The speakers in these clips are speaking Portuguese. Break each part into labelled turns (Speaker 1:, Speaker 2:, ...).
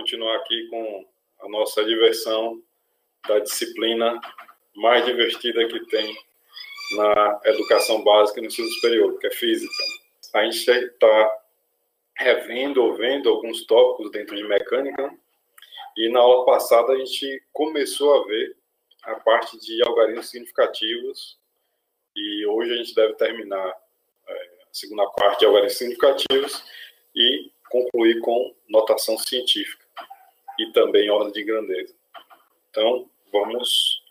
Speaker 1: continuar aqui com a nossa diversão da disciplina mais divertida que tem na educação básica e no ensino superior, que é física. A gente está revendo ou vendo alguns tópicos dentro de mecânica, e na aula passada a gente começou a ver a parte de algarismos significativos, e hoje a gente deve terminar a segunda parte de algarismos significativos e concluir com notação científica e também ordem de grandeza. Então, vamos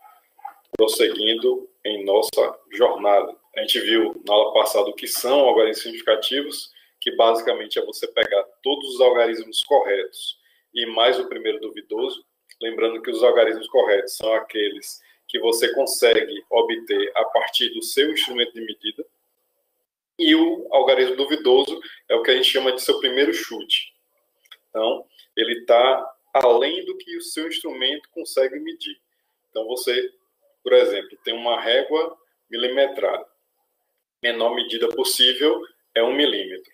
Speaker 1: prosseguindo em nossa jornada. A gente viu na aula passada o que são algarismos significativos, que basicamente é você pegar todos os algarismos corretos e mais o primeiro duvidoso. Lembrando que os algarismos corretos são aqueles que você consegue obter a partir do seu instrumento de medida. E o algarismo duvidoso é o que a gente chama de seu primeiro chute. Então, ele está além do que o seu instrumento consegue medir. Então, você, por exemplo, tem uma régua milimetrada. Menor medida possível é 1 milímetro.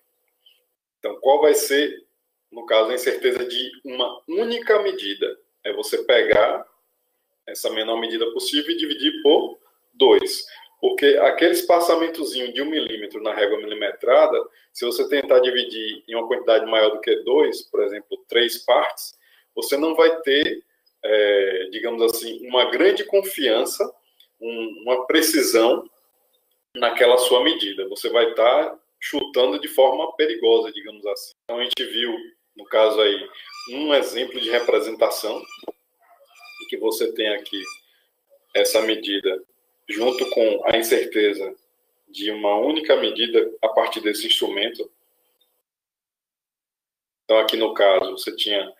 Speaker 1: Então, qual vai ser, no caso, a incerteza de uma única medida? É você pegar essa menor medida possível e dividir por 2. Porque aquele espaçamentozinho de 1 milímetro na régua milimetrada, se você tentar dividir em uma quantidade maior do que 2, por exemplo, 3 partes, você não vai ter, digamos assim, uma grande confiança, uma precisão naquela sua medida. Você vai estar chutando de forma perigosa, digamos assim. Então, a gente viu, no caso aí, um exemplo de representação, em que você tem aqui essa medida junto com a incerteza de uma única medida a partir desse instrumento. Então, aqui no caso, você tinha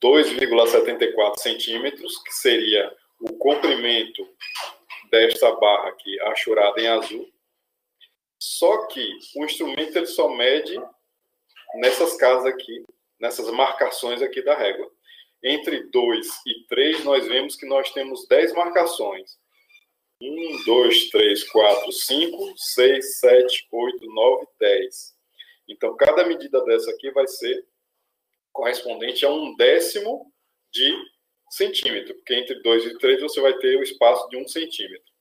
Speaker 1: 2,74 centímetros, que seria o comprimento desta barra aqui, achurada em azul. Só que o instrumento ele só mede nessas casas aqui, nessas marcações aqui da régua. Entre 2 e 3, nós vemos que nós temos 10 marcações. 1, 2, 3, 4, 5, 6, 7, 8, 9, 10. Então, cada medida dessa aqui vai ser correspondente a 1/10 de centímetro, porque entre 2 e 3 você vai ter o espaço de 1 centímetro.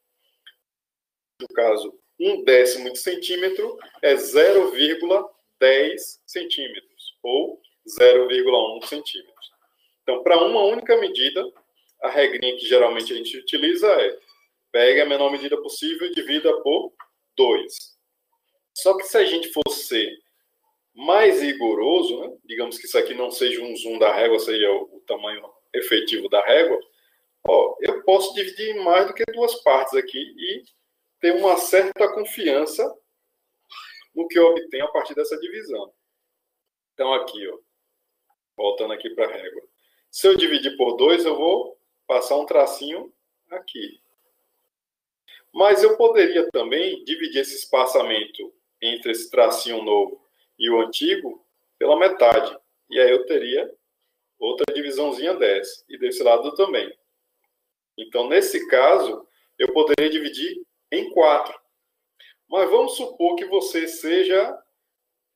Speaker 1: No caso, 1/10 de centímetro é 0,10 centímetros, ou 0,1 centímetro. Então, para uma única medida, a regrinha que geralmente a gente utiliza é: pegue a menor medida possível e divida por 2. Só que se a gente fosse mais rigoroso, né, digamos que isso aqui não seja um zoom da régua, seja o tamanho efetivo da régua, eu posso dividir em mais do que 2 partes aqui e ter uma certa confiança no que eu obtenho a partir dessa divisão. Então, aqui, voltando aqui para a régua. Se eu dividir por 2, eu vou passar um tracinho aqui. Mas eu poderia também dividir esse espaçamento entre esse tracinho novo e o antigo pela metade. E aí eu teria outra divisãozinha dessa. E desse lado também. Então, nesse caso, eu poderia dividir em 4. Mas vamos supor que você seja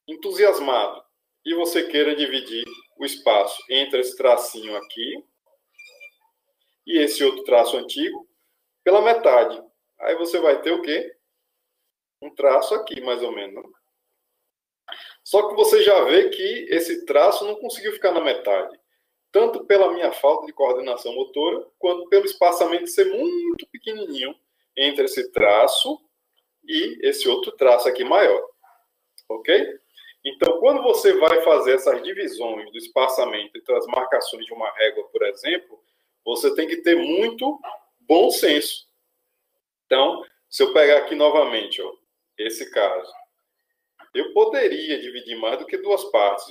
Speaker 1: entusiasmado e você queira dividir o espaço entre esse tracinho aqui e esse outro traço antigo pela metade. Aí você vai ter o quê? Um traço aqui, mais ou menos. Só que você já vê que esse traço não conseguiu ficar na metade. Tanto pela minha falta de coordenação motora, quanto pelo espaçamento ser muito pequenininho entre esse traço e esse outro traço aqui maior. Ok? Então, quando você vai fazer essas divisões do espaçamento entre as marcações de uma régua, por exemplo, você tem que ter muito bom senso. Então, se eu pegar aqui novamente, esse caso, eu poderia dividir mais do que 2 partes.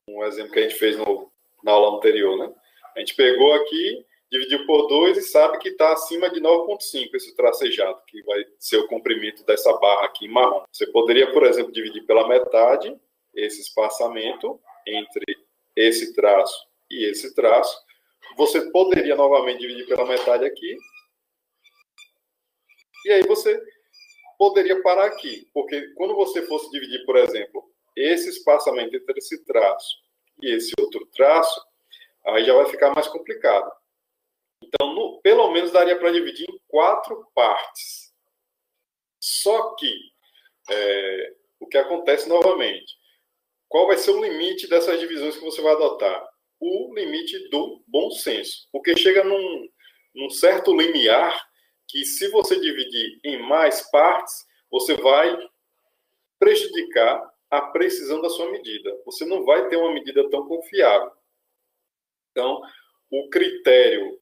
Speaker 1: Um exemplo que a gente fez na aula anterior, né? A gente pegou aqui, dividiu por 2 e sabe que está acima de 9,5 esse tracejado, que vai ser o comprimento dessa barra aqui em marrom. Você poderia, por exemplo, dividir pela metade esse espaçamento entre esse traço e esse traço. Você poderia novamente dividir pela metade aqui. E aí você poderia parar aqui, porque quando você fosse dividir, por exemplo, esse espaçamento entre esse traço e esse outro traço, aí já vai ficar mais complicado. Então, pelo menos daria para dividir em 4 partes. Só que, o que acontece novamente? Qual vai ser o limite dessas divisões que você vai adotar? O limite do bom senso. Porque chega num certo limiar que, se você dividir em mais partes, você vai prejudicar a precisão da sua medida. Você não vai ter uma medida tão confiável. Então, o critério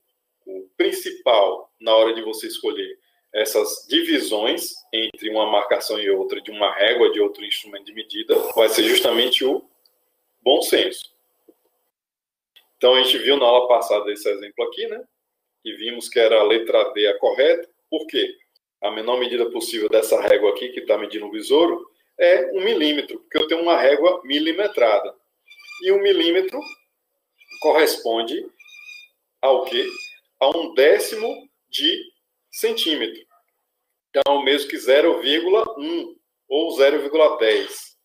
Speaker 1: principal na hora de você escolher essas divisões entre uma marcação e outra, de uma régua, de outro instrumento de medida, vai ser justamente o bom senso. Então, a gente viu na aula passada esse exemplo aqui, né? E vimos que era a letra D a correta. Por quê? A menor medida possível dessa régua aqui, que está medindo o besouro, é 1 milímetro, porque eu tenho uma régua milimetrada. E 1 milímetro corresponde ao quê? A 1/10 de centímetro. Então, mesmo que 0,1 ou 0,10.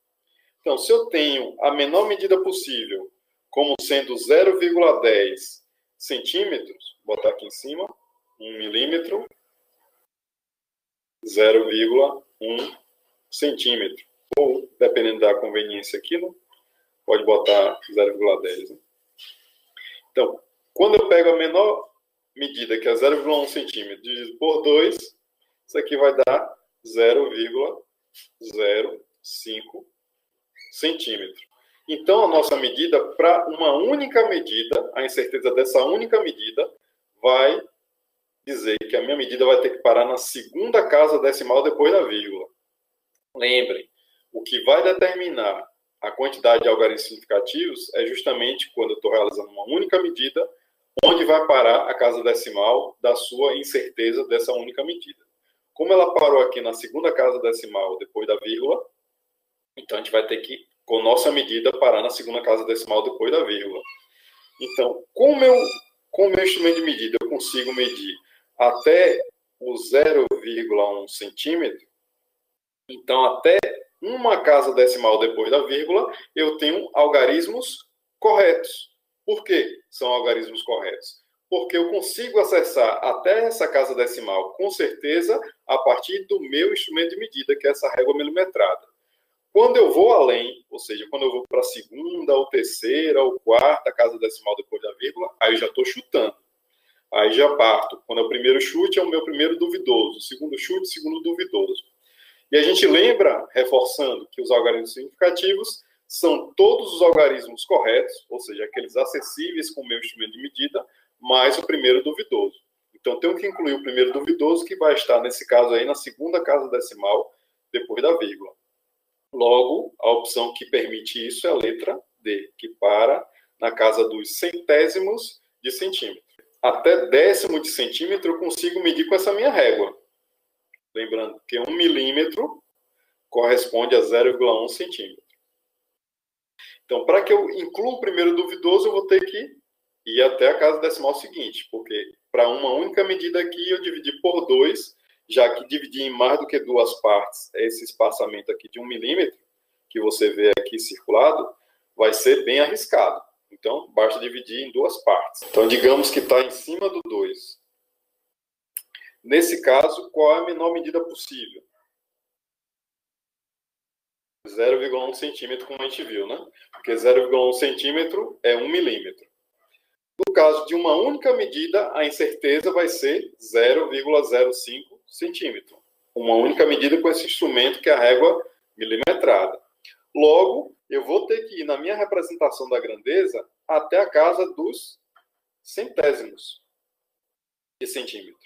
Speaker 1: Então, se eu tenho a menor medida possível como sendo 0,10 centímetros, vou botar aqui em cima, 1 milímetro, 0,1 centímetro. Ou, dependendo da conveniência aqui, né, pode botar 0,10. Né? Então, quando eu pego a menor medida, que é 0,1 centímetro, dividido por 2, isso aqui vai dar 0,05 centímetro. Então, a nossa medida, para uma única medida, a incerteza dessa única medida vai dizer que a minha medida vai ter que parar na segunda casa decimal depois da vírgula. Lembrem, o que vai determinar a quantidade de algarismos significativos é justamente quando eu estou realizando uma única medida, onde vai parar a casa decimal da sua incerteza dessa única medida. Como ela parou aqui na segunda casa decimal depois da vírgula, então a gente vai ter que, com nossa medida, parar na segunda casa decimal depois da vírgula. Então, com o meu instrumento de medida eu consigo medir até o 0,1 centímetro, então até uma casa decimal depois da vírgula, eu tenho algarismos corretos. Por que são algarismos corretos? Porque eu consigo acessar até essa casa decimal, com certeza, a partir do meu instrumento de medida, que é essa régua milimetrada. Quando eu vou além, ou seja, quando eu vou para a segunda, ou terceira, ou quarta casa decimal depois da vírgula, aí eu já estou chutando. Aí já parto. Quando é o primeiro chute, é o meu primeiro duvidoso. O segundo chute, segundo duvidoso. E a gente lembra, reforçando, que os algarismos significativos são todos os algarismos corretos, ou seja, aqueles acessíveis com o meu instrumento de medida, mais o primeiro duvidoso. Então, tenho que incluir o primeiro duvidoso, que vai estar, nesse caso aí, na segunda casa decimal, depois da vírgula. Logo, a opção que permite isso é a letra D, que para na casa dos centésimos de centímetro. Até décimo de centímetro eu consigo medir com essa minha régua. Lembrando que 1 milímetro corresponde a 0,1 centímetro. Então, para que eu inclua o primeiro duvidoso, eu vou ter que ir até a casa decimal seguinte, porque para uma única medida aqui eu dividi por 2, já que dividir em mais do que 2 partes, esse espaçamento aqui de 1 milímetro, que você vê aqui circulado, vai ser bem arriscado. Então, basta dividir em 2 partes. Então, digamos que está em cima do 2. Nesse caso, qual é a menor medida possível? 0,1 centímetro, como a gente viu, né? Porque 0,1 centímetro é 1 milímetro. No caso de uma única medida, a incerteza vai ser 0,05 centímetro. Uma única medida com esse instrumento que é a régua milimetrada. Logo, eu vou ter que ir na minha representação da grandeza até a casa dos centésimos de centímetro.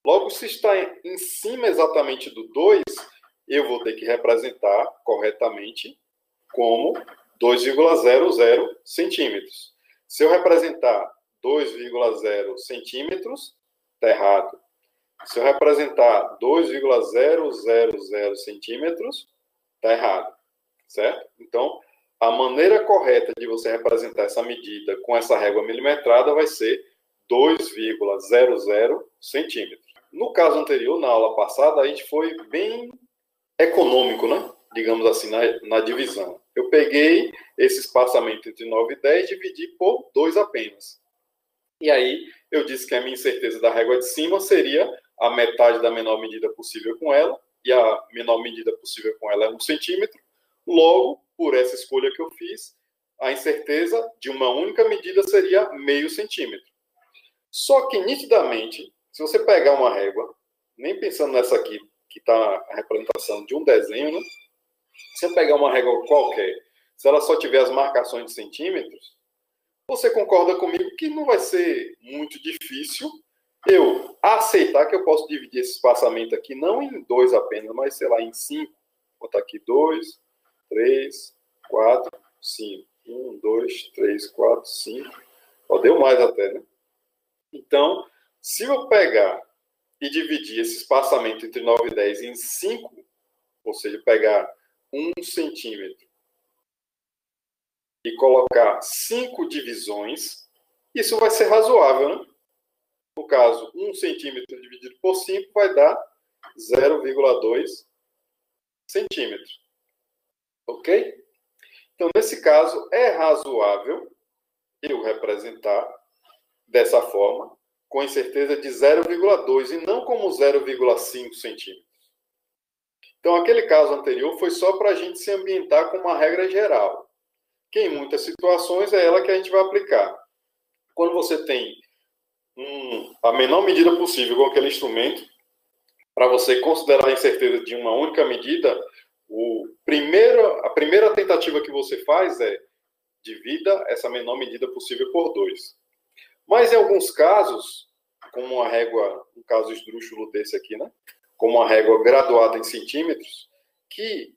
Speaker 1: Logo, se está em cima exatamente do 2, eu vou ter que representar corretamente como 2,00 centímetros. Se eu representar 2,0 centímetros, está errado. Se eu representar 2,000 centímetros, está errado. Certo? Então, a maneira correta de você representar essa medida com essa régua milimetrada vai ser 2,00 centímetros. No caso anterior, na aula passada, a gente foi bem econômico, né? digamos assim, na divisão. Eu peguei esse espaçamento entre 9 e 10 e dividi por 2 apenas. E aí eu disse que a minha incerteza da régua de cima seria a metade da menor medida possível com ela, e a menor medida possível com ela é 1 centímetro. Logo, por essa escolha que eu fiz, a incerteza de uma única medida seria meio centímetro. Só que, nitidamente, se você pegar uma régua, nem pensando nessa aqui, que está a representação de um desenho, né? Se você pegar uma régua qualquer, se ela só tiver as marcações de centímetros, você concorda comigo que não vai ser muito difícil eu aceitar que eu posso dividir esse espaçamento aqui, não em 2 apenas, mas, sei lá, em 5. Vou botar aqui 2, 3, 4, 5. 1, 2, 3, 4, 5. Ó, deu mais até, né? Então, se eu pegar e dividir esse espaçamento entre 9 e 10 em 5, ou seja, pegar 1 centímetro e colocar 5 divisões, isso vai ser razoável, né? No caso, 1 centímetro dividido por 5 vai dar 0,2 centímetros. Ok? Então, nesse caso, é razoável eu representar dessa forma, com incerteza de 0,2 e não como 0,5 centímetros. Então, aquele caso anterior foi só para a gente se ambientar com uma regra geral, que em muitas situações é ela que a gente vai aplicar. Quando você tem a menor medida possível com aquele instrumento, para você considerar a incerteza de uma única medida, a primeira tentativa que você faz é divida essa menor medida possível por 2. Mas em alguns casos, como uma régua, um caso esdrúxulo desse aqui, né? Como uma régua graduada em centímetros, que,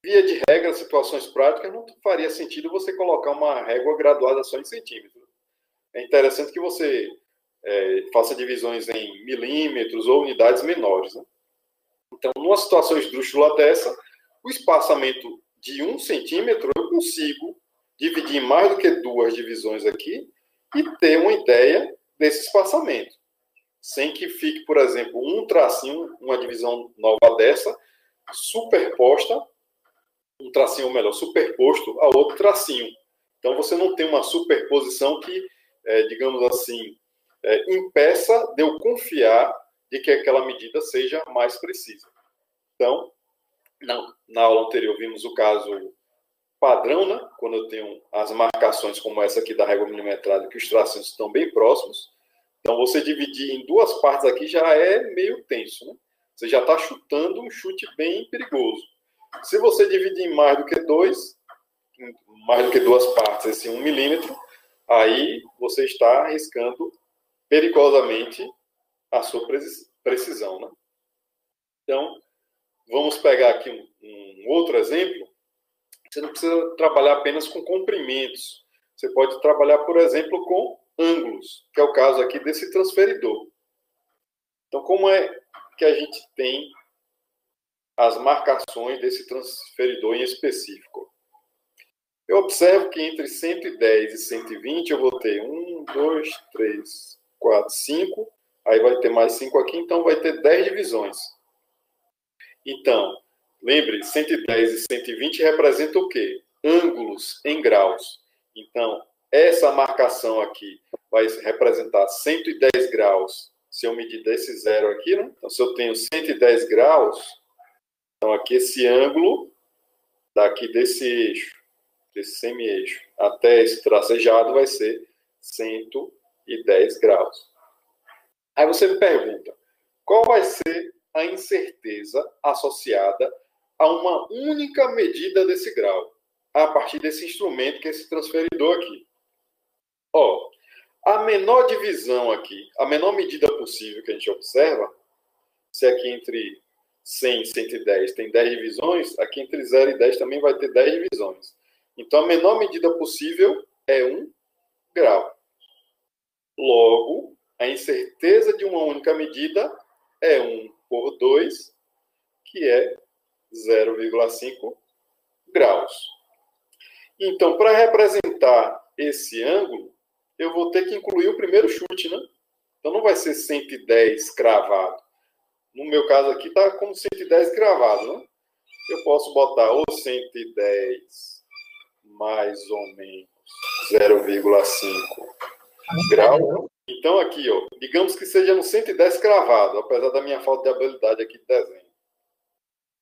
Speaker 1: via de regra, situações práticas, não faria sentido você colocar uma régua graduada só em centímetros. É interessante que você faça divisões em milímetros ou unidades menores, né? Então, numa situação esdrúxula dessa, o espaçamento de 1 centímetro eu consigo dividir em mais do que 2 divisões aqui e ter uma ideia desse espaçamento. Sem que fique, por exemplo, um tracinho, uma divisão nova dessa, superposta, um tracinho, ou melhor, superposto a outro tracinho. Então, você não tem uma superposição que, digamos assim, impeça de eu confiar de que aquela medida seja mais precisa. Então, na aula anterior, vimos o caso padrão, né? Quando eu tenho as marcações como essa aqui da régua milimetrada, que os tracinhos estão bem próximos. Então, você dividir em 2 partes aqui já é meio tenso, né? Você já está chutando um chute bem perigoso. Se você dividir em mais do que 2 partes, esse 1 milímetro, aí você está arriscando perigosamente a sua precisão, né? Então, vamos pegar aqui um outro exemplo. Você não precisa trabalhar apenas com comprimentos. Você pode trabalhar, por exemplo, com ângulos, que é o caso aqui desse transferidor. Então, como é que a gente tem as marcações desse transferidor em específico? Eu observo que entre 110 e 120 eu vou ter 1, 2, 3, 4, 5. Aí vai ter mais 5 aqui, então vai ter 10 divisões. Então, lembre, 110 e 120 representam o quê? Ângulos em graus. Então, essa marcação aqui vai representar 110 graus. Se eu medir desse zero aqui, né? Então, se eu tenho 110 graus, então aqui esse ângulo, daqui desse eixo, desse semi-eixo, até esse tracejado vai ser 110 graus. Aí você me pergunta, qual vai ser a incerteza associada a uma única medida desse grau, a partir desse instrumento, que é esse transferidor aqui? Ó, a menor divisão aqui, a menor medida possível que a gente observa, se aqui entre 100 e 110 tem 10 divisões, aqui entre 0 e 10 também vai ter 10 divisões. Então, a menor medida possível é 1 grau. Logo, a incerteza de uma única medida é 1 por 2, que é 0,5 graus. Então, para representar esse ângulo, eu vou ter que incluir o primeiro chute, né? Então, não vai ser 110 cravado. No meu caso aqui, está como 110 cravado, né? eu posso botar ou 110 mais ou menos 0,5 grau. Então, aqui, ó, digamos que seja no 110 cravado, apesar da minha falta de habilidade aqui de desenho.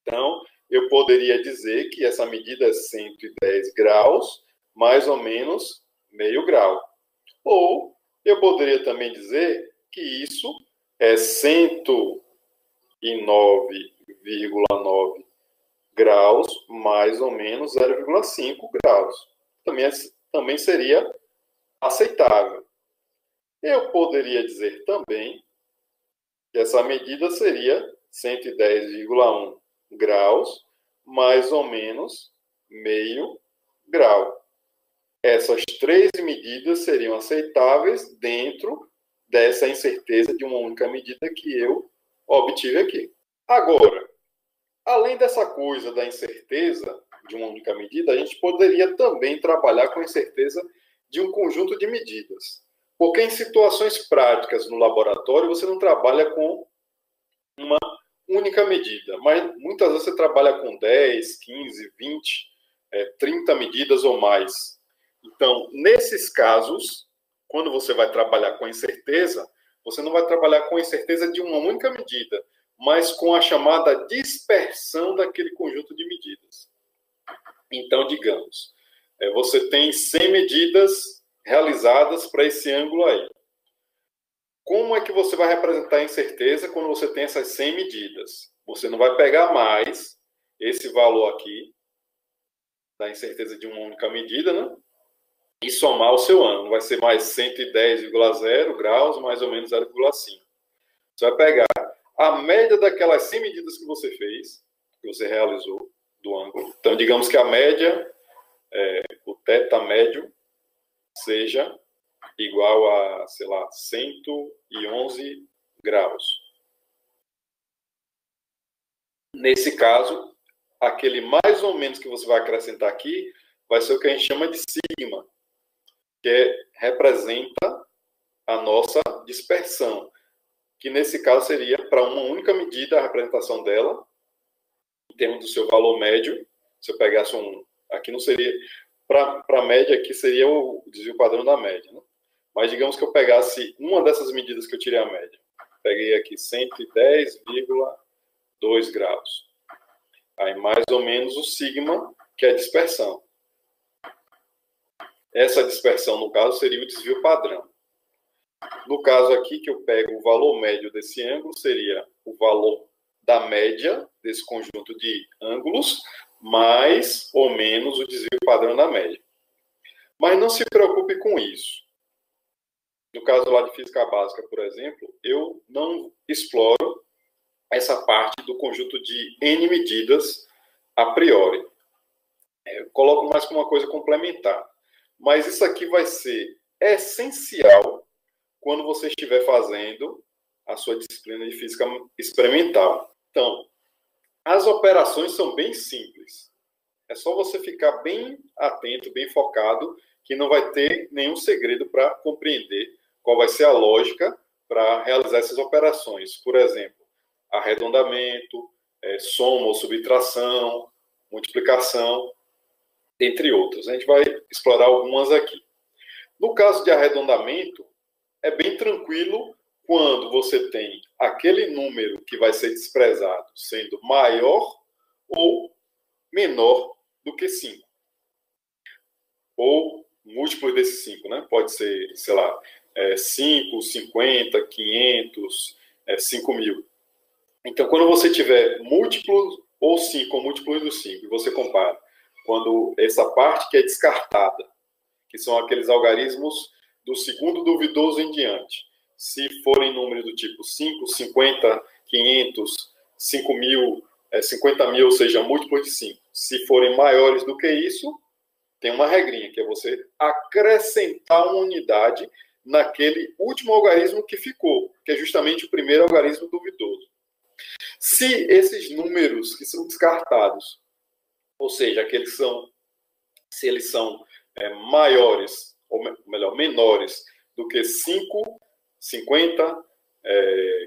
Speaker 1: Então, eu poderia dizer que essa medida é 110 graus, mais ou menos meio grau. Ou eu poderia também dizer que isso é 109,9 graus, mais ou menos 0,5 graus. Também seria aceitável. Eu poderia dizer também que essa medida seria 110,1 graus, mais ou menos meio grau. Essas três medidas seriam aceitáveis dentro dessa incerteza de uma única medida que eu obtive aqui. Agora, além dessa coisa da incerteza de uma única medida, a gente poderia também trabalhar com a incerteza de um conjunto de medidas. Porque em situações práticas no laboratório, você não trabalha com uma única medida, mas muitas vezes você trabalha com 10, 15, 20, 30 medidas ou mais. Então, nesses casos, quando você vai trabalhar com incerteza, você não vai trabalhar com a incerteza de uma única medida, mas com a chamada dispersão daquele conjunto de medidas. Então, digamos, você tem 100 medidas realizadas para esse ângulo aí. Como é que você vai representar a incerteza quando você tem essas 100 medidas? Você não vai pegar mais esse valor aqui, da incerteza de uma única medida, né? E somar o seu ângulo. Vai ser mais 110,0 graus, mais ou menos 0,5. Você vai pegar a média daquelas 100 medidas que você fez, que você realizou, do ângulo. Então, digamos que a média, o θ médio, seja igual a, sei lá, 111 graus. Nesse caso, aquele mais ou menos que você vai acrescentar aqui vai ser o que a gente chama de sigma, que representa a nossa dispersão, que nesse caso seria para uma única medida a representação dela, em termos do seu valor médio. Se eu pegasse aqui não seria, para a média aqui seria o desvio padrão da média, né? Mas digamos que eu pegasse uma dessas medidas que eu tirei a média. Peguei aqui 110,2 graus. Aí mais ou menos o sigma, que é a dispersão. Essa dispersão, no caso, seria o desvio padrão. No caso aqui, que eu pego o valor médio desse ângulo, seria o valor da média desse conjunto de ângulos, mais ou menos o desvio padrão da média. Mas não se preocupe com isso. No caso lá de física básica, por exemplo, eu não exploro essa parte do conjunto de N medidas a priori. Eu coloco mais como uma coisa complementar. Mas isso aqui vai ser essencial quando você estiver fazendo a sua disciplina de física experimental. Então, as operações são bem simples. É só você ficar bem atento, bem focado, que não vai ter nenhum segredo para compreender qual vai ser a lógica para realizar essas operações. Por exemplo, arredondamento, soma ou subtração, multiplicação, entre outros. A gente vai explorar algumas aqui. No caso de arredondamento, é bem tranquilo quando você tem aquele número que vai ser desprezado sendo maior ou menor do que 5. Ou múltiplos desse 5, né? Pode ser, sei lá, 5, 50, 500, 5.000. Então, quando você tiver múltiplos ou 5, ou múltiplos do 5, e você compara, quando essa parte que é descartada, que são aqueles algarismos do segundo duvidoso em diante, se forem números do tipo 5, 50, 500, 5.000, 50.000, ou seja, múltiplos de 5, se forem maiores do que isso, tem uma regrinha, que é você acrescentar uma unidade naquele último algarismo que ficou, que é justamente o primeiro algarismo duvidoso. Se esses números que são descartados, ou seja, se eles são maiores, ou melhor, menores do que 5, 50,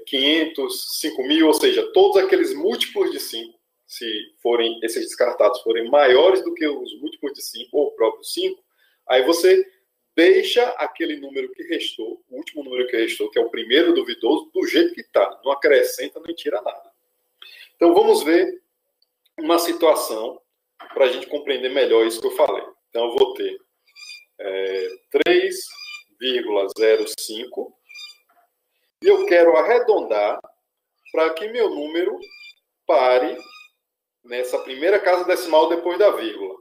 Speaker 1: 500, 5.000, ou seja, todos aqueles múltiplos de 5, se forem esses descartados forem maiores do que os múltiplos de 5 ou o próprio 5, aí você deixa aquele número que restou, o último número que restou, que é o primeiro duvidoso, do jeito que está. Não acrescenta nem tira nada. Então, vamos ver uma situação para a gente compreender melhor isso que eu falei. Então, eu vou ter 3,05 e eu quero arredondar para que meu número pare nessa primeira casa decimal depois da vírgula.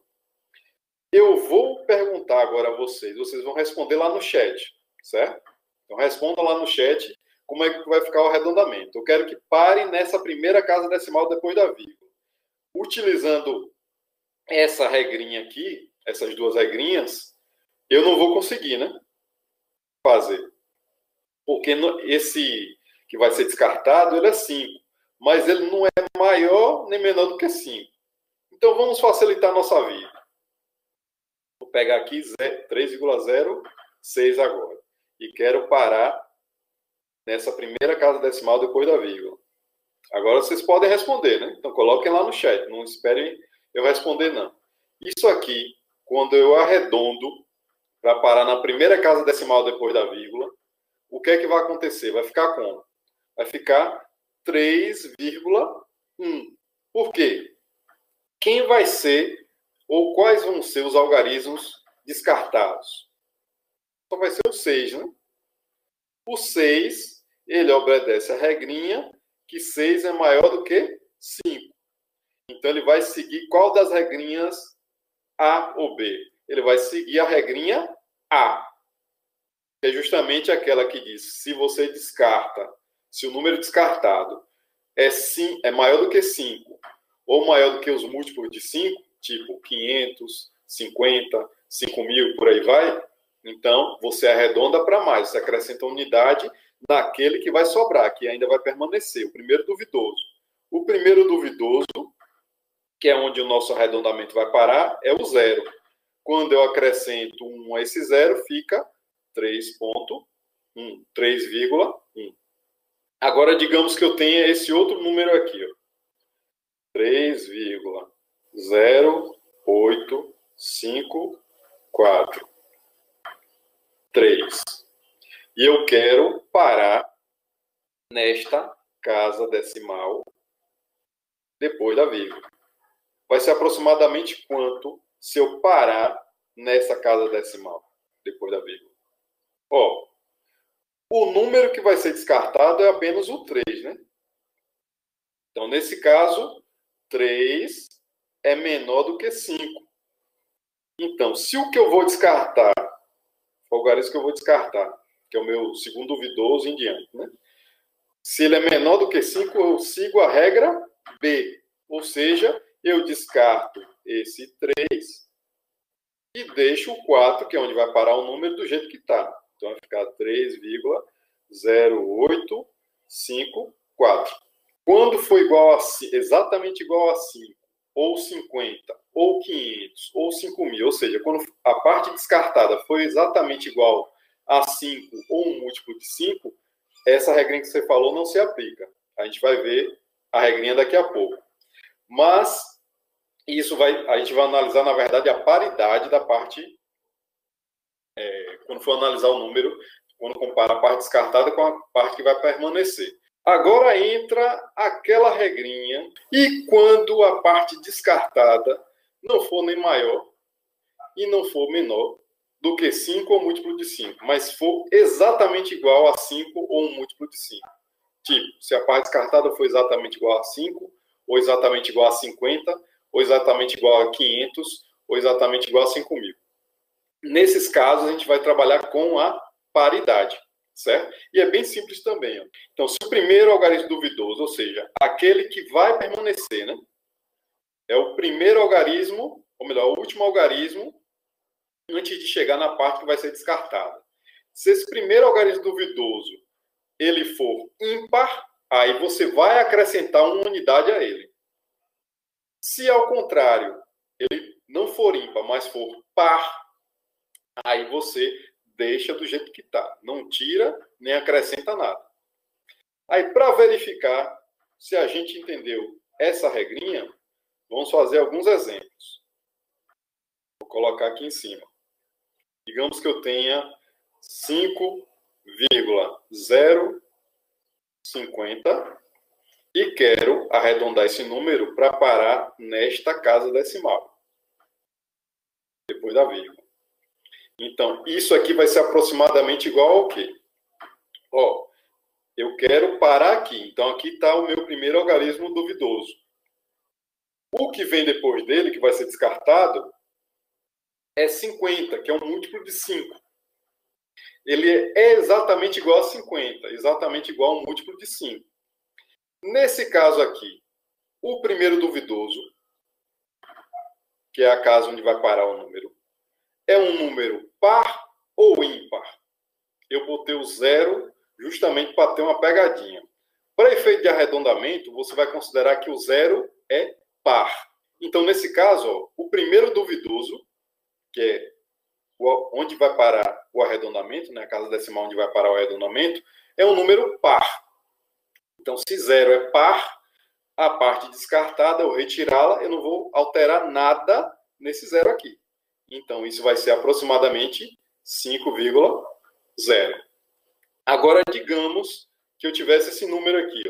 Speaker 1: Eu vou perguntar agora a vocês, vocês vão responder lá no chat, certo? Então, respondam lá no chat como é que vai ficar o arredondamento. Eu quero que pare nessa primeira casa decimal depois da vírgula. Utilizando essa regrinha aqui, essas duas regrinhas, eu não vou conseguir, né? Fazer. Porque esse que vai ser descartado, ele é 5. Mas ele não é maior nem menor do que 5. Então, vamos facilitar a nossa vida. Vou pegar aqui 3,06 agora. E quero parar nessa primeira casa decimal depois da vírgula. Agora vocês podem responder, né? Então coloquem lá no chat. Não esperem eu responder, não. Isso aqui, quando eu arredondo para parar na primeira casa decimal depois da vírgula, o que é que vai acontecer? Vai ficar como? Vai ficar 3,1. Por quê? Quem vai ser ou quais vão ser os algarismos descartados? Só vai ser o 6, né? O 6, ele obedece a regrinha que 6 é maior do que 5. Então, ele vai seguir qual das regrinhas A ou B? Ele vai seguir a regrinha A, que é justamente aquela que diz, se você descarta, se o número descartado é maior do que 5, ou maior do que os múltiplos de 5, tipo 500, 50, 5.000, por aí vai, então você arredonda para mais, você acrescenta unidade naquele que vai sobrar, que ainda vai permanecer, o primeiro duvidoso. O primeiro duvidoso, que é onde o nosso arredondamento vai parar, é o 0. Quando eu acrescento 1 a esse 0, fica 3,1. Agora, digamos que eu tenha esse outro número aqui, ó, 3,0854. E eu quero parar nesta casa decimal depois da vírgula. Vai ser aproximadamente quanto se eu parar nessa casa decimal depois da vírgula? Ó, o número que vai ser descartado é apenas o 3, né? Então, nesse caso, 3 é menor do que 5. Então, se o que eu vou descartar, o algarismo que eu vou descartar, que é o meu segundo duvidoso em diante, né? Se ele é menor do que 5, eu sigo a regra B. Ou seja, eu descarto esse 3 e deixo o 4, que é onde vai parar o número, do jeito que está. Então, vai ficar 3,0854. Quando for exatamente igual a 5, ou 50, ou 500, ou 5.000, ou seja, quando a parte descartada for exatamente igual a 5 ou um múltiplo de 5, essa regrinha que você falou não se aplica. A gente vai ver a regrinha daqui a pouco. Mas a gente vai analisar, na verdade, a paridade da parte, quando for analisar o número, quando compara a parte descartada com a parte que vai permanecer. Agora entra aquela regrinha, e quando a parte descartada não for nem maior e não for menor do que 5 ou múltiplo de 5, mas for exatamente igual a 5 ou um múltiplo de 5. Tipo, se a parte descartada for exatamente igual a 5, ou exatamente igual a 50, ou exatamente igual a 500, ou exatamente igual a 5.000. Nesses casos, a gente vai trabalhar com a paridade, certo? E é bem simples também. Ó. Então, se o primeiro algarismo duvidoso, ou seja, aquele que vai permanecer, né? É o primeiro algarismo, ou melhor, o último algarismo, antes de chegar na parte que vai ser descartada. Se esse primeiro algarismo duvidoso ele for ímpar, aí você vai acrescentar uma unidade a ele. Se, ao contrário, ele não for ímpar, mas for par, aí você deixa do jeito que está. Não tira, nem acrescenta nada. Aí, para verificar se a gente entendeu essa regrinha, vamos fazer alguns exemplos. Vou colocar aqui em cima. Digamos que eu tenha 5,050 e quero arredondar esse número para parar nesta casa decimal, depois da vírgula. Então, isso aqui vai ser aproximadamente igual ao quê? Ó, eu quero parar aqui. Então, aqui está o meu primeiro algarismo duvidoso. O que vem depois dele, que vai ser descartado, é 50, que é um múltiplo de 5. Ele é exatamente igual a 50, exatamente igual a um múltiplo de 5. Nesse caso aqui, o primeiro duvidoso, que é a casa onde vai parar o número, é um número par ou ímpar? Eu botei o 0 justamente para ter uma pegadinha. Para efeito de arredondamento, você vai considerar que o 0 é par. Então, nesse caso, ó, o primeiro duvidoso, que é onde vai parar o arredondamento, né, a casa decimal onde vai parar o arredondamento, é um número par. Então, se 0 é par, a parte descartada, eu retirá-la, eu não vou alterar nada nesse 0 aqui. Então, isso vai ser aproximadamente 5,0. Agora, digamos que eu tivesse esse número aqui,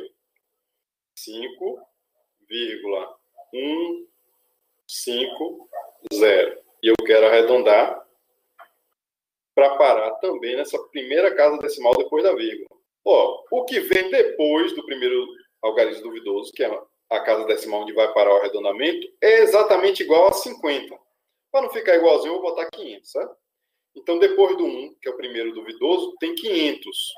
Speaker 1: 5,150. E eu quero arredondar para parar também nessa primeira casa decimal depois da vírgula. Ó, o que vem depois do primeiro algarismo duvidoso, que é a casa decimal onde vai parar o arredondamento, é exatamente igual a 50. Para não ficar igualzinho, eu vou botar 500, certo? Então, depois do 1, que é o primeiro duvidoso, tem 500.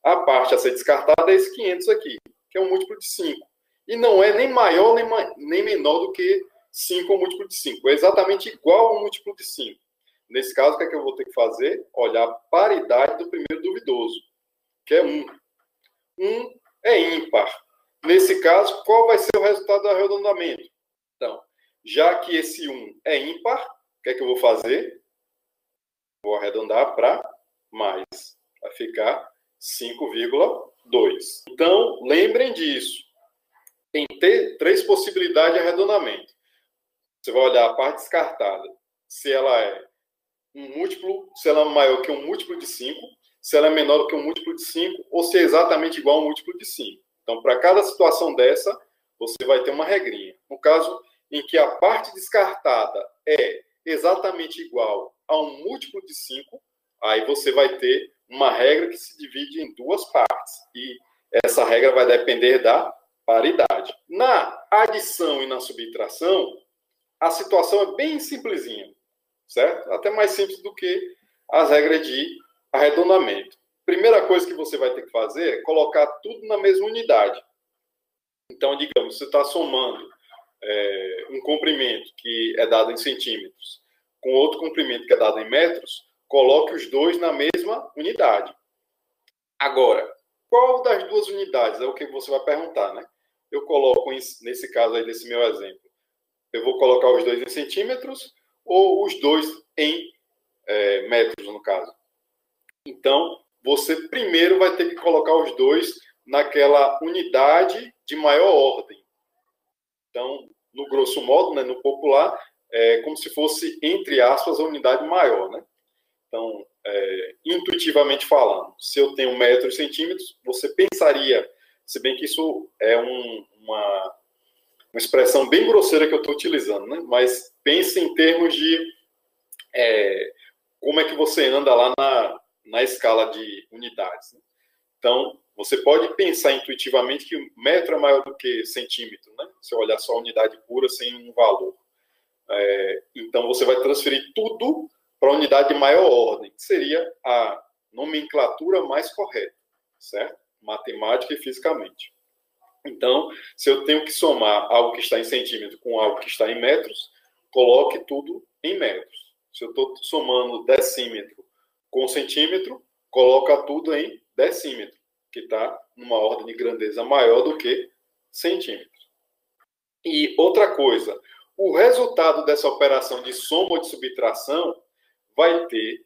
Speaker 1: A parte a ser descartada é esse 500 aqui, que é um múltiplo de 5. E não é nem maior nem menor do que 5 ou múltiplo de 5. É exatamente igual ao múltiplo de 5. Nesse caso, o que é que eu vou ter que fazer? Olhar a paridade do primeiro duvidoso, que é 1. 1 é ímpar. Nesse caso, qual vai ser o resultado do arredondamento? Então, já que esse 1 é ímpar, o que é que eu vou fazer? Vou arredondar para mais. Vai ficar 5,2. Então, lembrem disso. Tem três possibilidades de arredondamento. Você vai olhar a parte descartada. Se ela é um múltiplo, se ela é maior que um múltiplo de 5, se ela é menor do que um múltiplo de 5, ou se é exatamente igual a um múltiplo de 5. Então, para cada situação dessa, você vai ter uma regrinha. No caso em que a parte descartada é exatamente igual a um múltiplo de 5, aí você vai ter uma regra que se divide em duas partes. E essa regra vai depender da paridade. Na adição e na subtração, a situação é bem simplesinha, certo? Até mais simples do que as regras de arredondamento. Primeira coisa que você vai ter que fazer é colocar tudo na mesma unidade. Então, digamos, você está somando um comprimento que é dado em centímetros com outro comprimento que é dado em metros, coloque os dois na mesma unidade. Agora, qual das duas unidades? É o que você vai perguntar, né? Eu coloco, nesse caso aí desse meu exemplo, eu vou colocar os dois em centímetros ou os dois em metros, no caso. Então, você primeiro vai ter que colocar os dois naquela unidade de maior ordem. Então, no grosso modo, né, no popular, é como se fosse, entre aspas, a unidade maior, né? Então, intuitivamente falando, se eu tenho metros e centímetros, você pensaria, se bem que isso é uma expressão bem grosseira que eu estou utilizando, né? Mas pense em termos de como é que você anda lá na escala de unidades, né? Então, você pode pensar intuitivamente que metro é maior do que centímetro, né? Se eu olhar só a unidade pura sem um valor. Então, você vai transferir tudo para a unidade de maior ordem, que seria a nomenclatura mais correta, certo? Matemática e fisicamente. Então, se eu tenho que somar algo que está em centímetro com algo que está em metros, coloque tudo em metros. Se eu estou somando decímetro com centímetro, coloca tudo em decímetro, que está numa ordem de grandeza maior do que centímetro. E outra coisa, o resultado dessa operação de soma ou de subtração vai ter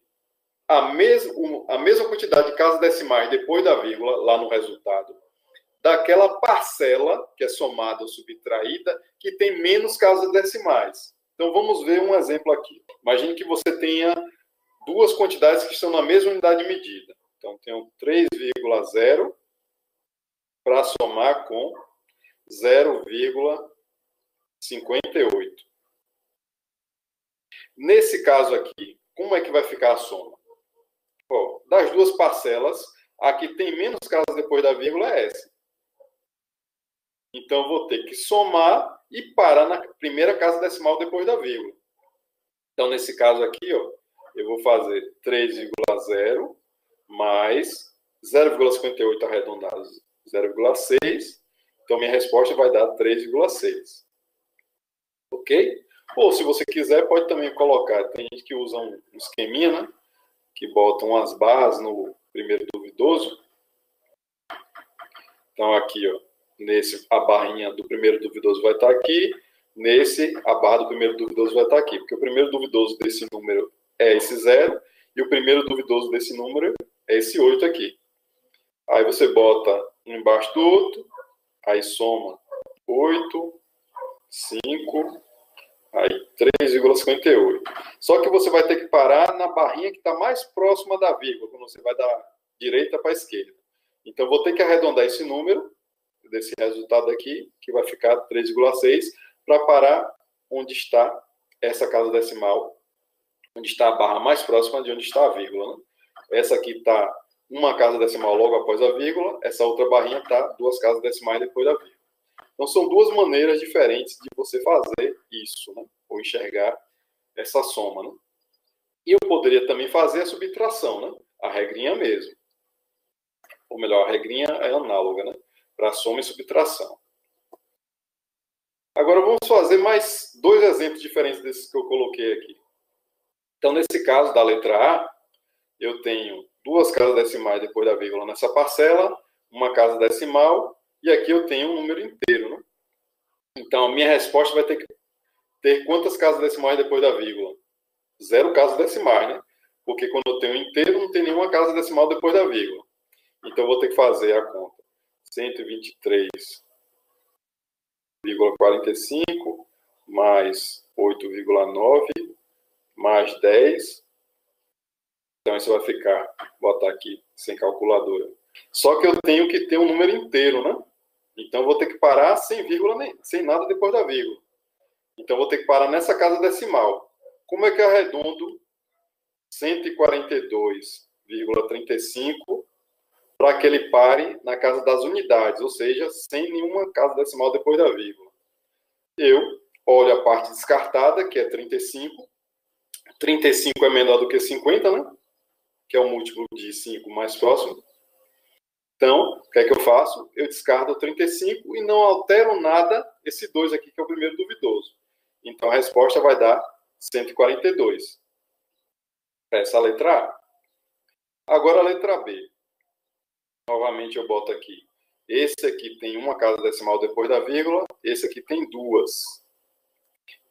Speaker 1: a mesma quantidade de casas decimais depois da vírgula, lá no resultado, daquela parcela que é somada ou subtraída que tem menos casas decimais. Então, vamos ver um exemplo aqui. Imagine que você tenha duas quantidades que estão na mesma unidade de medida. Então, tenho 3,0 para somar com 0,58. Nesse caso aqui, como é que vai ficar a soma? Bom, das duas parcelas, a que tem menos casas depois da vírgula é essa. Então, vou ter que somar e parar na primeira casa decimal depois da vírgula. Então, nesse caso aqui, ó, eu vou fazer 3,0 mais 0,58 arredondado, 0,6. Então, minha resposta vai dar 3,6. Ok? Ou, se você quiser, pode também colocar. Tem gente que usa um esqueminha, né? Que botam as barras no primeiro duvidoso. Então, aqui, ó, nesse, a barrinha do primeiro duvidoso vai estar aqui. Nesse, a barra do primeiro duvidoso vai estar aqui. Porque o primeiro duvidoso desse número é esse 0. E o primeiro duvidoso desse número é esse 8 aqui. Aí você bota um embaixo do outro. Aí soma 8, 5, aí 3,58. Só que você vai ter que parar na barrinha que está mais próxima da vírgula, quando você vai da direita para a esquerda. Então, vou ter que arredondar esse número, desse resultado aqui, que vai ficar 3,6, para parar onde está essa casa decimal, onde está a barra mais próxima de onde está a vírgula. Né? Essa aqui está uma casa decimal logo após a vírgula, essa outra barrinha está duas casas decimais depois da vírgula. Então, são duas maneiras diferentes de você fazer isso, né? Ou enxergar essa soma. Né? E eu poderia também fazer a subtração, né? A regrinha mesmo. Ou melhor, a regrinha é análoga, né? Para soma e subtração. Agora, vamos fazer mais dois exemplos diferentes desses que eu coloquei aqui. Então, nesse caso da letra A, eu tenho duas casas decimais depois da vírgula nessa parcela, uma casa decimal, e aqui eu tenho um número inteiro, né? Então, a minha resposta vai ter que ter quantas casas decimais depois da vírgula? 0 casas decimais, né? Porque quando eu tenho um inteiro, não tem nenhuma casa decimal depois da vírgula. Então, eu vou ter que fazer a conta. 123,45 mais 8,9 mais 10. Então, isso vai ficar, vou botar aqui sem calculadora. Só que eu tenho que ter um número inteiro, né? Então, eu vou ter que parar sem vírgula, sem nada depois da vírgula. Então, eu vou ter que parar nessa casa decimal. Como é que eu arredondo 142,35 para que ele pare na casa das unidades, ou seja, sem nenhuma casa decimal depois da vírgula? Eu olho a parte descartada, que é 35. 35 é menor do que 50, né? Que é o múltiplo de 5 mais próximo. Então, o que é que eu faço? Eu descarto o 35 e não altero nada esse 2 aqui, que é o primeiro duvidoso. Então, a resposta vai dar 142. Essa é a letra A. Agora, a letra B. Novamente, eu boto aqui. Esse aqui tem uma casa decimal depois da vírgula. Esse aqui tem duas.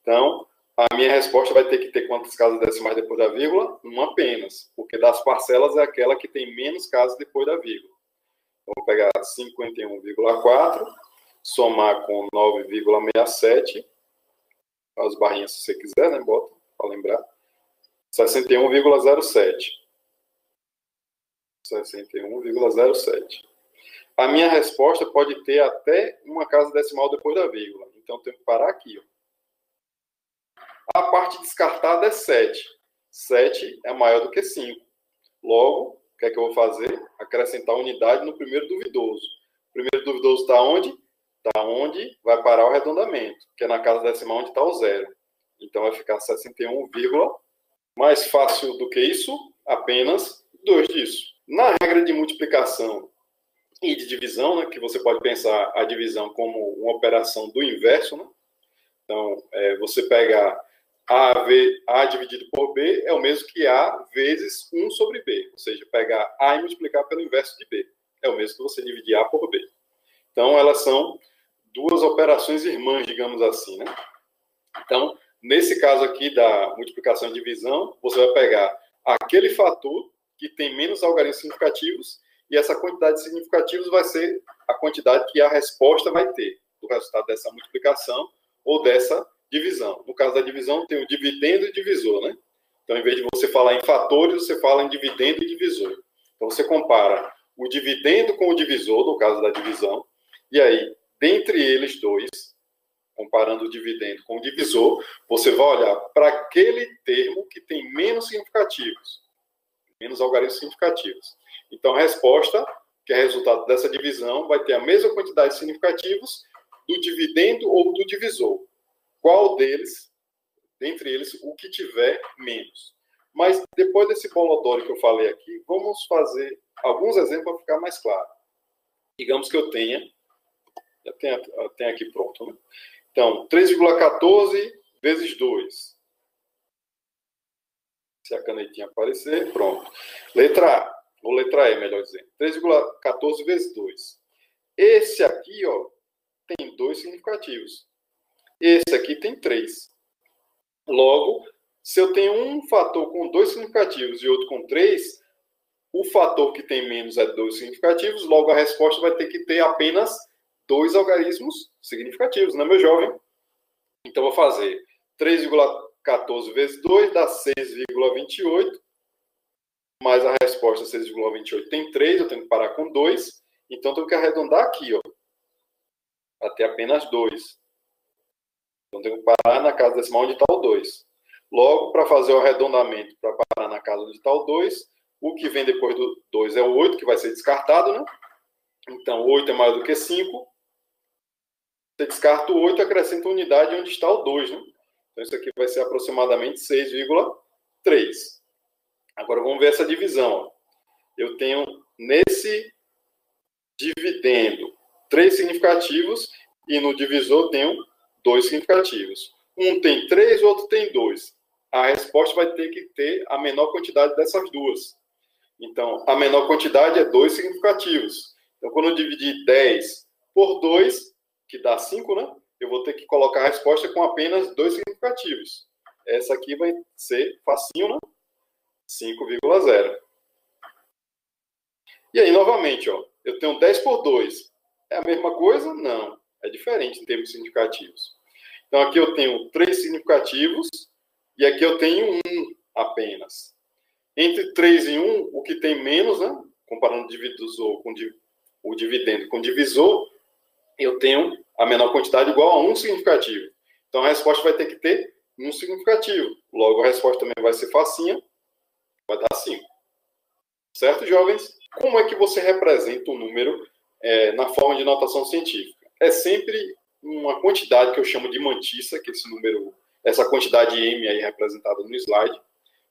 Speaker 1: Então, a minha resposta vai ter que ter quantas casas decimais depois da vírgula? Uma apenas. Porque das parcelas é aquela que tem menos casas depois da vírgula. Vou pegar 51,4, somar com 9,67, as barrinhas se você quiser, né? Bota, para lembrar. 61,07. 61,07. A minha resposta pode ter até uma casa decimal depois da vírgula. Então, eu tenho que parar aqui. Ó. A parte descartada é 7. 7 é maior do que 5. Logo, o que é que eu vou fazer? Acrescentar unidade no primeiro duvidoso. O primeiro duvidoso está onde? Está onde vai parar o arredondamento, que é na casa decimal onde está o 0. Então, vai ficar 61, mais fácil do que isso, apenas 2 disso. Na regra de multiplicação e de divisão, né, que você pode pensar a divisão como uma operação do inverso, né? Então, você pegar A dividido por B é o mesmo que A vezes 1 sobre B. Ou seja, pegar A e multiplicar pelo inverso de B. É o mesmo que você dividir A por B. Então, elas são duas operações irmãs, digamos assim, né? Então, nesse caso aqui da multiplicação e divisão, você vai pegar aquele fator que tem menos algarismos significativos e essa quantidade de significativos vai ser a quantidade que a resposta vai ter, do resultado dessa multiplicação ou dessa divisão. No caso da divisão, tem o dividendo e divisor, né? Então, em vez de você falar em fatores, você fala em dividendo e divisor. Então, você compara o dividendo com o divisor, no caso da divisão, e aí, dentre eles dois, comparando o dividendo com o divisor, você vai olhar para aquele termo que tem menos significativos, menos algarismos significativos. Então, a resposta, que é resultado dessa divisão, vai ter a mesma quantidade de significativos do dividendo ou do divisor. Qual deles, dentre eles, o que tiver menos. Mas, depois desse bolodório que eu falei aqui, vamos fazer alguns exemplos para ficar mais claro. Digamos que eu tenha, já tenho aqui pronto, né? Então, 3,14 vezes 2. Se a canetinha aparecer, pronto. Letra A, ou letra E, melhor dizendo. 3,14 vezes 2. Esse aqui, ó, tem 2 significativos. Esse aqui tem 3. Logo, se eu tenho um fator com 2 significativos e outro com 3, o fator que tem menos é 2 significativos, logo a resposta vai ter que ter apenas 2 algarismos significativos, né, meu jovem? Então, vou fazer 3,14 vezes 2 dá 6,28, mais a resposta 6,28 tem 3, eu tenho que parar com 2, então tenho que arredondar aqui, ó, para ter apenas 2. Então, tenho que parar na casa decimal onde está o 2. Logo, para fazer o arredondamento, para parar na casa onde está o 2, o que vem depois do 2 é o 8, que vai ser descartado, né? Então, 8 é maior do que 5. Você descarta o 8 e acrescenta a unidade onde está o 2, né? Então, isso aqui vai ser aproximadamente 6,3. Agora, vamos ver essa divisão. Ó. Eu tenho, nesse dividendo, 3 significativos e no divisor tenho 2 significativos. Um tem 3, o outro tem 2. A resposta vai ter que ter a menor quantidade dessas duas. Então, a menor quantidade é 2 significativos. Então, quando eu dividir 10 por 2, que dá 5, né? Eu vou ter que colocar a resposta com apenas 2 significativos. Essa aqui vai ser facinho, né? 5,0. E aí, novamente, ó, eu tenho 10 por 2. É a mesma coisa? Não. É diferente em termos significativos. Então, aqui eu tenho 3 significativos e aqui eu tenho 1 apenas. Entre 3 e 1, o que tem menos, né? Comparando o divisor com o dividendo com o divisor, eu tenho a menor quantidade igual a 1 significativo. Então, a resposta vai ter que ter 1 significativo. Logo, a resposta também vai ser facinha, vai dar 5. Certo, jovens? Como é que você representa o número na forma de notação científica? É sempre uma quantidade que eu chamo de mantissa, que esse número, essa quantidade M aí representada no slide.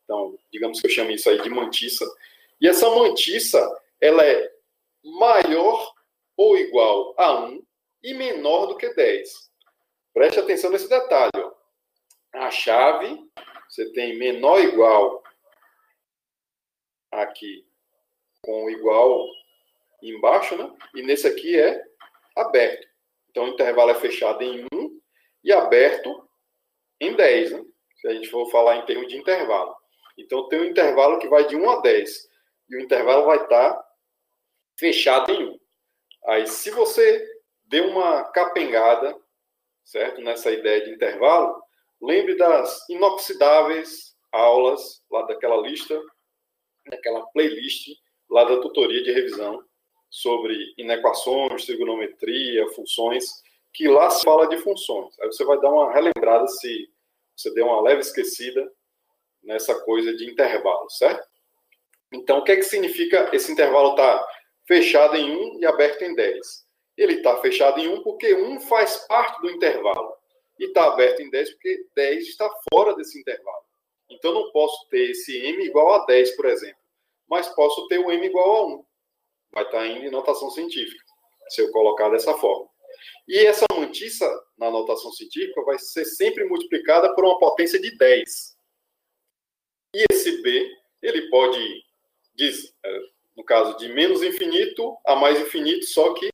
Speaker 1: Então, digamos que eu chamo isso aí de mantissa. E essa mantissa, ela é maior ou igual a 1 e menor do que 10. Preste atenção nesse detalhe. Ó. A chave, você tem menor ou igual aqui com igual embaixo, né? E nesse aqui é aberto. Então, o intervalo é fechado em 1 e aberto em 10, né? Se a gente for falar em termos de intervalo. Então, tem um intervalo que vai de 1 a 10. E o intervalo vai estar fechado em 1. Aí, se você deu uma capengada, certo? Nessa ideia de intervalo, lembre das inoxidáveis aulas lá daquela lista, daquela playlist lá da tutoria de revisão sobre inequações, trigonometria, funções, que lá se fala de funções. Aí você vai dar uma relembrada se você deu uma leve esquecida nessa coisa de intervalo, certo? Então, o que é que significa esse intervalo estar fechado em 1 e aberto em 10? Ele está fechado em 1 porque 1 faz parte do intervalo. E está aberto em 10 porque 10 está fora desse intervalo. Então, não posso ter esse M igual a 10, por exemplo. Mas posso ter o M igual a 1. Vai estar em notação científica, se eu colocar dessa forma. E essa mantissa, na notação científica, vai ser sempre multiplicada por uma potência de 10. E esse B, ele pode ir, no caso, de menos infinito a mais infinito, só que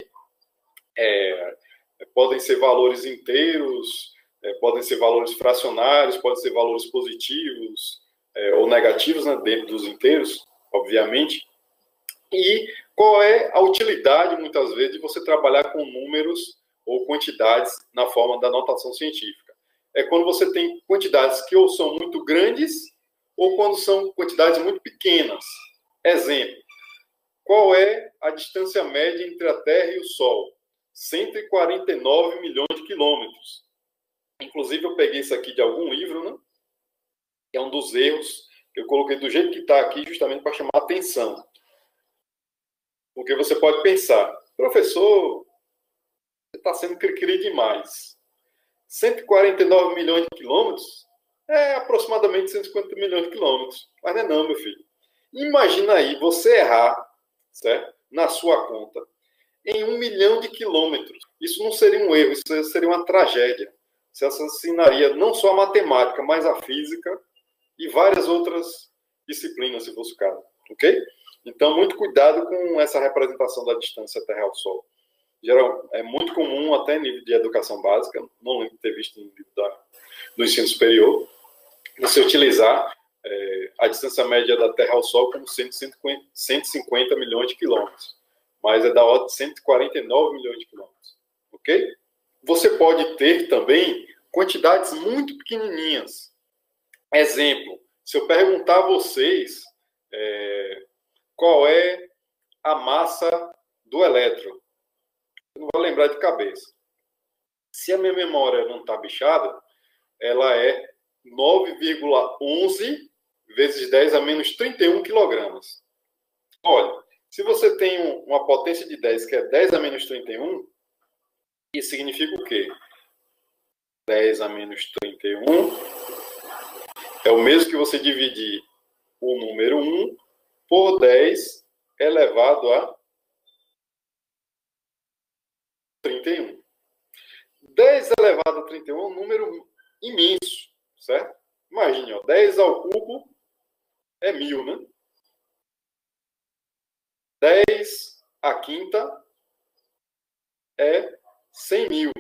Speaker 1: podem ser valores inteiros, podem ser valores fracionários, podem ser valores positivos ou negativos, né, dentro dos inteiros, obviamente. E Qual é a utilidade, muitas vezes, de você trabalhar com números ou quantidades na forma da notação científica? É quando você tem quantidades que ou são muito grandes ou quando são quantidades muito pequenas. Exemplo, qual é a distância média entre a Terra e o Sol? 149 milhões de quilômetros. Inclusive, eu peguei isso aqui de algum livro, né? É um dos erros que eu coloquei do jeito que está aqui, justamente para chamar a atenção. Porque você pode pensar, professor, você está sendo cri-cri demais. 149 milhões de quilômetros é aproximadamente 150 milhões de quilômetros. Mas não é não, meu filho. Imagina aí você errar, certo? Na sua conta, em 1 milhão de quilômetros. Isso não seria um erro, isso seria uma tragédia. Você assassinaria não só a matemática, mas a física e várias outras disciplinas, se fosse o caso. Ok? Então, muito cuidado com essa representação da distância Terra ao Sol. Geral, é muito comum, até em nível de educação básica, não lembro de ter visto em nível do ensino superior, você utilizar a distância média da Terra ao Sol como 150 milhões de quilômetros. Mas é da ordem de 149 milhões de quilômetros. Ok? Você pode ter também quantidades muito pequenininhas. Exemplo, se eu perguntar a vocês qual é a massa do elétron, eu não vou lembrar de cabeça. Se a minha memória não está bichada, ela é 9,11 vezes 10 a menos 31 quilogramas. Olha, se você tem uma potência de 10, que é 10 a menos 31, isso significa o quê? 10 a menos 31 é o mesmo que você dividir o número 1 por 10 elevado a 31. 10 elevado a 31 é um número imenso, certo? Imagine, ó, 10 ao cubo é 1000, né? 10 à quinta é 100 mil.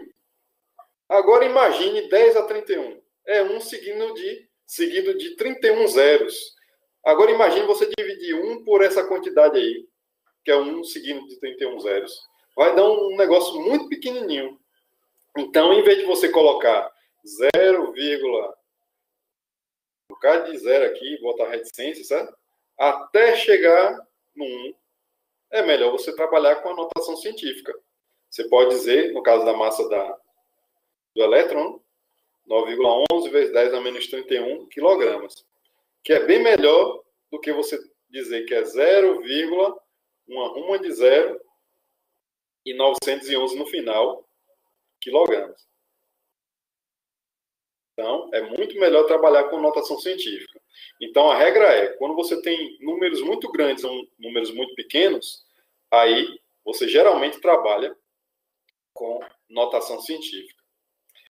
Speaker 1: Agora imagine 10 a 31. É 1 seguido de 31 zeros. Agora imagine você dividir 1 por essa quantidade aí, que é 1 seguido de 31 zeros. Vai dar um negócio muito pequenininho. Então, em vez de você colocar 0, no caso de 0 aqui, botar reticência, certo? Até chegar no 1, é melhor você trabalhar com a notação científica. Você pode dizer, no caso da massa do elétron, 9,11 vezes 10 a menos 31 quilogramas, que é bem melhor do que você dizer que é 0, uma ruma de 0 e 911 no final, quilogramas. Então, é muito melhor trabalhar com notação científica. Então, a regra é, quando você tem números muito grandes ou números muito pequenos, aí você geralmente trabalha com notação científica.